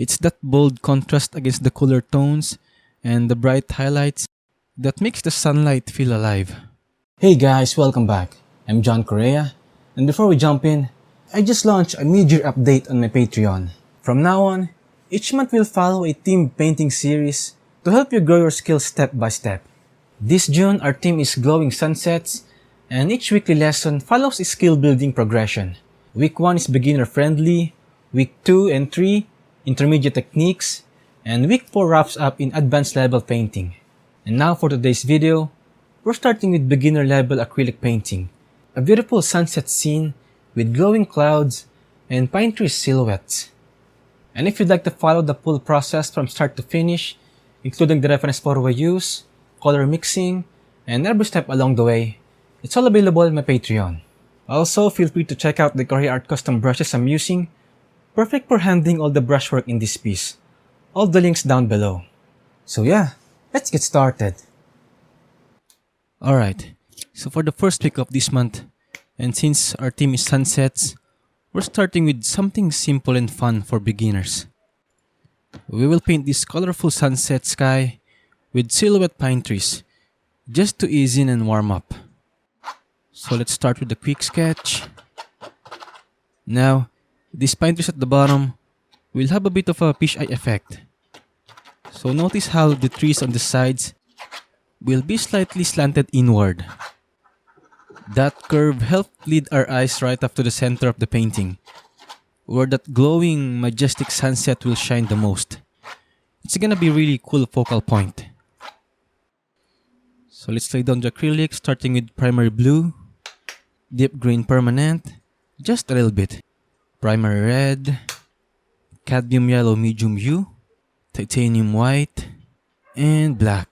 It's that bold contrast against the cooler tones and the bright highlights that makes the sunlight feel alive. Hey guys, welcome back. I'm John Correa, and before we jump in, I just launched a major update on my Patreon. From now on, each month we'll follow a theme painting series to help you grow your skills step by step. This June, our theme is Glowing Sunsets, and each weekly lesson follows a skill building progression. Week 1 is beginner friendly, week 2 and 3, intermediate techniques, and week 4 wraps up in advanced level painting. And now for today's video, we're starting with beginner level acrylic painting, a beautiful sunset scene with glowing clouds and pine tree silhouettes. And if you'd like to follow the full process from start to finish, including the reference photo I use, color mixing, and every step along the way, it's all available on my Patreon. Also, feel free to check out the Korea Art custom brushes I'm using, perfect for handling all the brushwork in this piece. All the links down below. So yeah, let's get started. Alright, so for the first week of this month, and since our theme is sunsets, we're starting with something simple and fun for beginners. We will paint this colorful sunset sky with silhouette pine trees, just to ease in and warm up. So let's start with a quick sketch. Now, these pine trees at the bottom will have a bit of a fisheye effect. So notice how the trees on the sides will be slightly slanted inward. That curve helped lead our eyes right up to the center of the painting, where that glowing, majestic sunset will shine the most. It's gonna be really cool focal point. So let's lay down the acrylic, starting with primary blue, deep green permanent, just a little bit, primary red, cadmium yellow medium hue, titanium white, and black.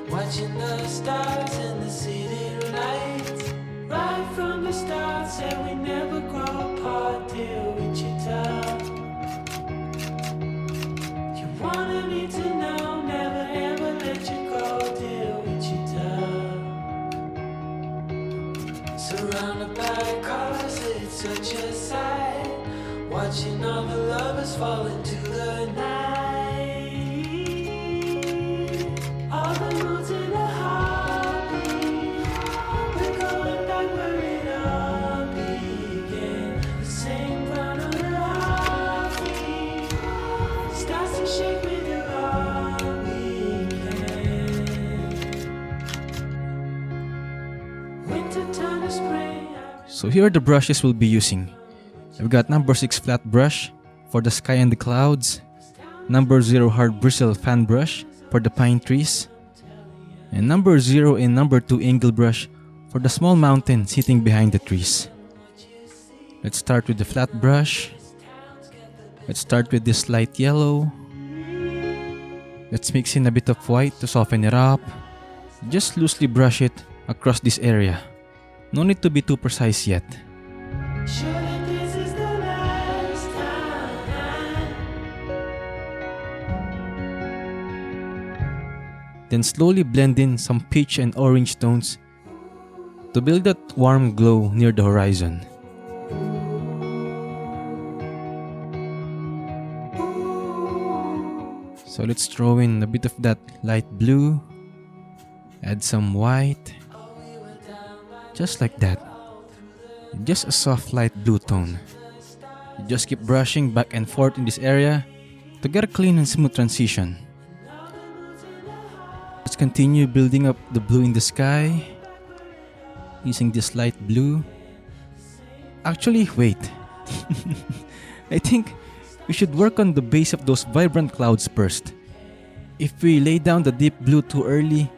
Watching the stars and the city lights. Right from the start, said we never grow apart, dear Wichita. You wanted me to know, never ever let you go, dear Wichita. Surrounded by cars, it's such a sight. Watching all the lovers fall into the night. All the moods in the heartbeat. We're going back where it all began. The same ground on the heartbeat. Starts to shake with you all we can. Winter turn to spring. So here are the brushes we'll be using. I've got number 6 flat brush for the sky and the clouds, number 0 hard bristle fan brush for the pine trees, and number 0 and number 2 angle brush for the small mountain sitting behind the trees. Let's start with the flat brush. Let's start with this light yellow. Let's mix in a bit of white to soften it up. Just loosely brush it across this area. No need to be too precise yet. Surely this is the last time. Then slowly blend in some peach and orange tones to build that warm glow near the horizon. So let's throw in a bit of that light blue, add some white, just like that. Just a soft light blue tone. Just keep brushing back and forth in this area to get a clean and smooth transition. Let's continue building up the blue in the sky using this light blue. Actually, wait. I think we should work on the base of those vibrant clouds first. if we lay down the deep blue too early,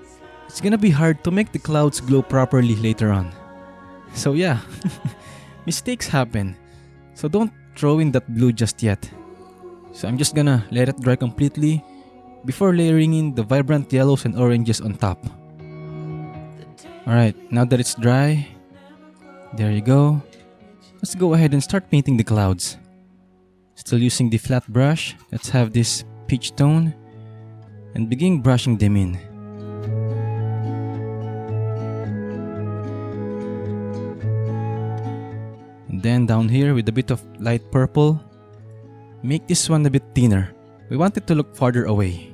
it's gonna be hard to make the clouds glow properly later on. So yeah, mistakes happen. So don't throw in that blue just yet. So I'm just gonna let it dry completely before layering in the vibrant yellows and oranges on top. Alright, now that it's dry, there you go. Let's go ahead and start painting the clouds. Still using the flat brush, let's have this peach tone and begin brushing them in. And then down here with a bit of light purple, make this one a bit thinner. We want it to look farther away.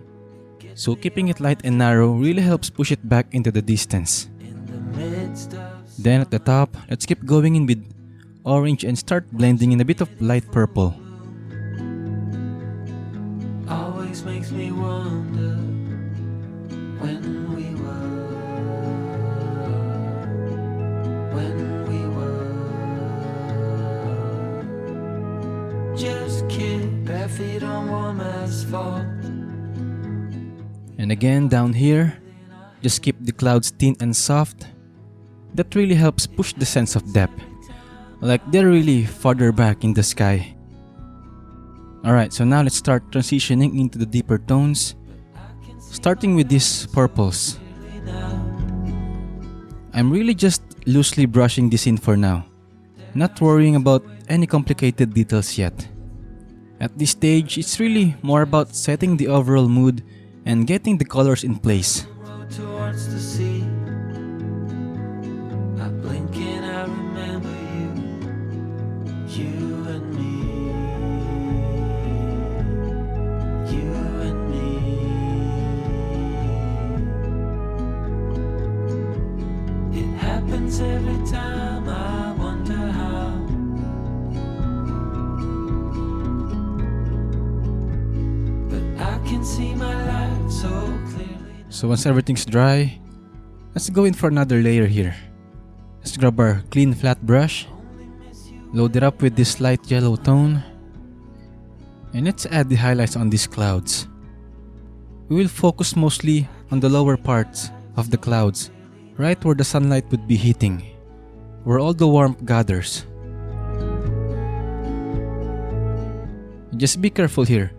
So keeping it light and narrow really helps push it back into the distance. Then at the top, let's keep going in with orange and start blending in a bit of light purple. Always makes me wonder when we were just kid, bare feet on warm asphalt. And again down here, just keep the clouds thin and soft. That really helps push the sense of depth, like they're really farther back in the sky. Alright, so now let's start transitioning into the deeper tones, starting with these purples. I'm really just loosely brushing this in for now, not worrying about any complicated details yet. At this stage, it's really more about setting the overall mood and getting the colors in place. Towards the sea, I blink and I remember you and me, you and me. It happens every time, I wonder how. But I can see my life so clearly. So once everything's dry, let's go in for another layer here. Let's grab our clean flat brush, load it up with this light yellow tone, and let's add the highlights on these clouds. We will focus mostly on the lower parts of the clouds, right where the sunlight would be hitting, where all the warmth gathers. Just be careful here.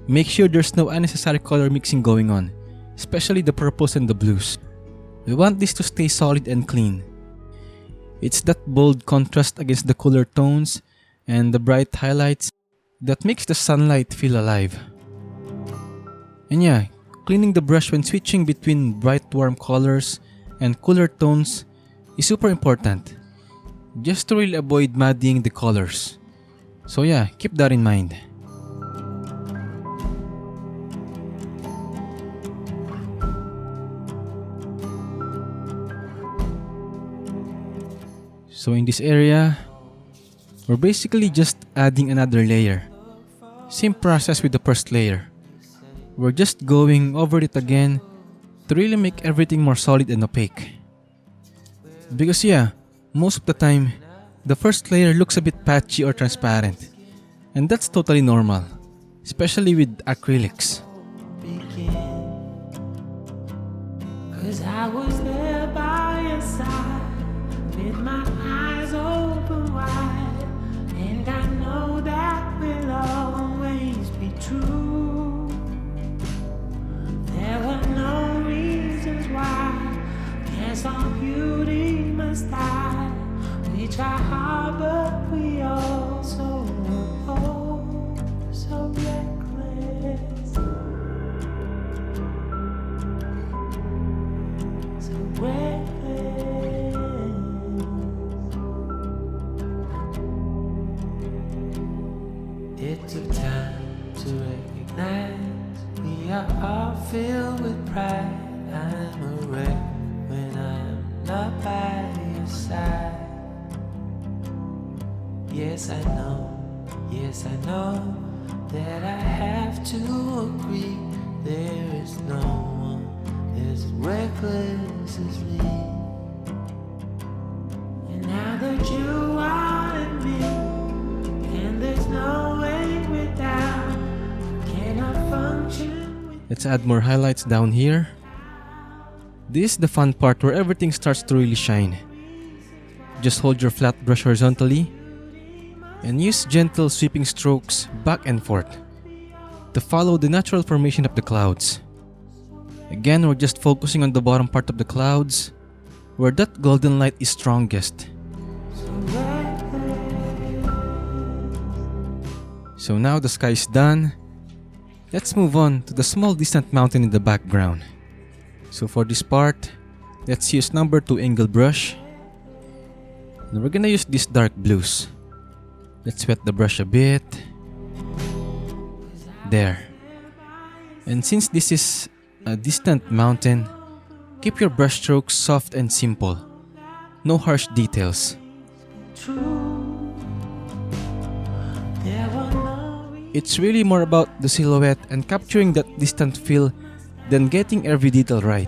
Make sure there's no unnecessary color mixing going on, especially the purples and the blues. We want this to stay solid and clean. It's that bold contrast against the cooler tones and the bright highlights that makes the sunlight feel alive. And yeah, cleaning the brush when switching between bright warm colors and cooler tones is super important, just to really avoid muddying the colors. So yeah, keep that in mind. So in this area, we're basically just adding another layer. Same process with the first layer. We're just going over it again to really make everything more solid and opaque. Because yeah, most of the time, the first layer looks a bit patchy or transparent. And that's totally normal, especially with acrylics. Cause I was there by your side, with my eyes open wide, and I know that will always be true. There were no reasons why, guess all beauty must die. We try hard but we all so reckless, so reckless. It took time to recognize we are all filled with pride. I'm a wreck when I'm not by your side. Yes, I know that I have to agree. There is no one as reckless as me. And now that you are in me, and there's no way without, cannot function. let's add more highlights down here. This is the fun part where everything starts to really shine. Just hold your flat brush horizontally and use gentle sweeping strokes back and forth to follow the natural formation of the clouds. Again, we're just focusing on the bottom part of the clouds where that golden light is strongest. So now the sky is done. Let's move on to the small distant mountain in the background. So for this part, let's use number 2 angle brush. And we're gonna use these dark blues. Let's wet the brush a bit. There. And since this is a distant mountain, keep your brush strokes soft and simple. No harsh details. It's really more about the silhouette and capturing that distant feel than getting every detail right.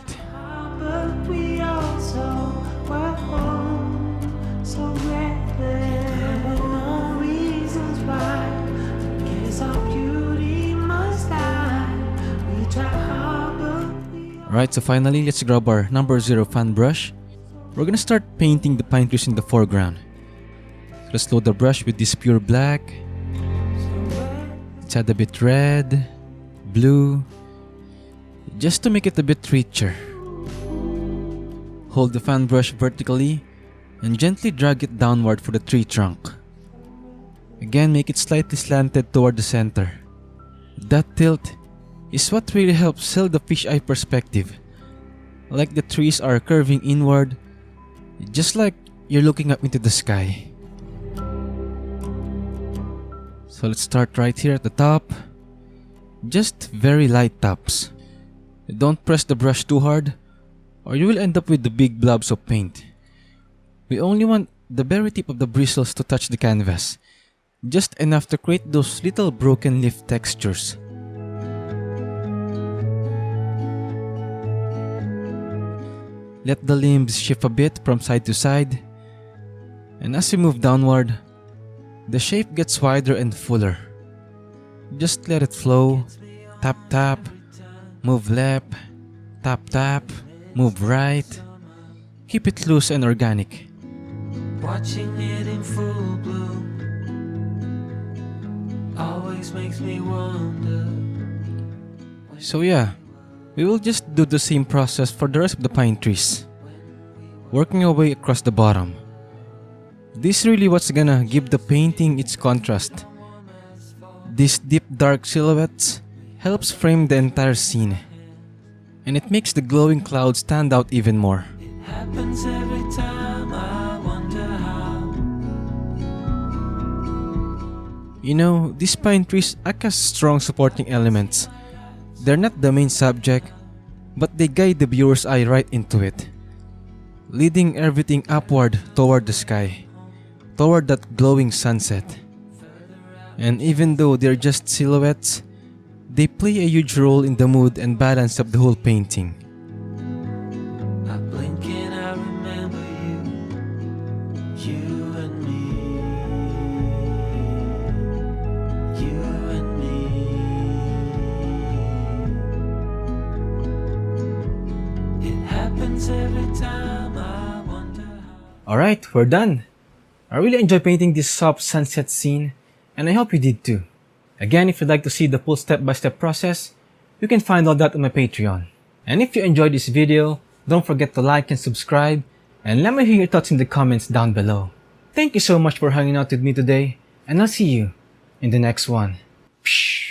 But we also were home, so red. There were no reasons why. Guess our beauty must die. We try hard, but we Alright, so finally, let's grab our number 0 fan brush. We're gonna start painting the pine trees in the foreground. So let's load the brush with this pure black. Let's add a bit red, blue, just to make it a bit richer. Hold the fan brush vertically and gently drag it downward for the tree trunk. Again, make it slightly slanted toward the center. That tilt is what really helps sell the fisheye perspective. Like the trees are curving inward, just like you're looking up into the sky. So let's start right here at the top. Just very light taps. Don't press the brush too hard or you will end up with the big blobs of paint. We only want the very tip of the bristles to touch the canvas, just enough to create those little broken leaf textures. Let the limbs shift a bit from side to side, and as you move downward, the shape gets wider and fuller. Just let it flow. Tap tap, move left, tap tap, move right. Keep it loose and organic. watching it in full bloom always makes me wonder. So yeah, we will just do the same process for the rest of the pine trees, working our way across the bottom. This is really what's gonna give the painting its contrast. These deep dark silhouettes helps frame the entire scene, and it makes the glowing clouds stand out even more. Happens every time, I wonder how. You know, these pine trees act as strong supporting elements. They're not the main subject, but they guide the viewer's eye right into it, leading everything upward toward the sky, toward that glowing sunset. And even though they're just silhouettes, they play a huge role in the mood and balance of the whole painting. I blink and I remember you and me, you and me. It happens every time, I wonder how. Alright, we're done. I really enjoy painting this soft sunset scene, and I hope you did too. Again, if you'd like to see the full step-by-step process, you can find all that on my Patreon. And if you enjoyed this video, don't forget to like and subscribe, and let me hear your thoughts in the comments down below. Thank you so much for hanging out with me today, and I'll see you in the next one. Psh.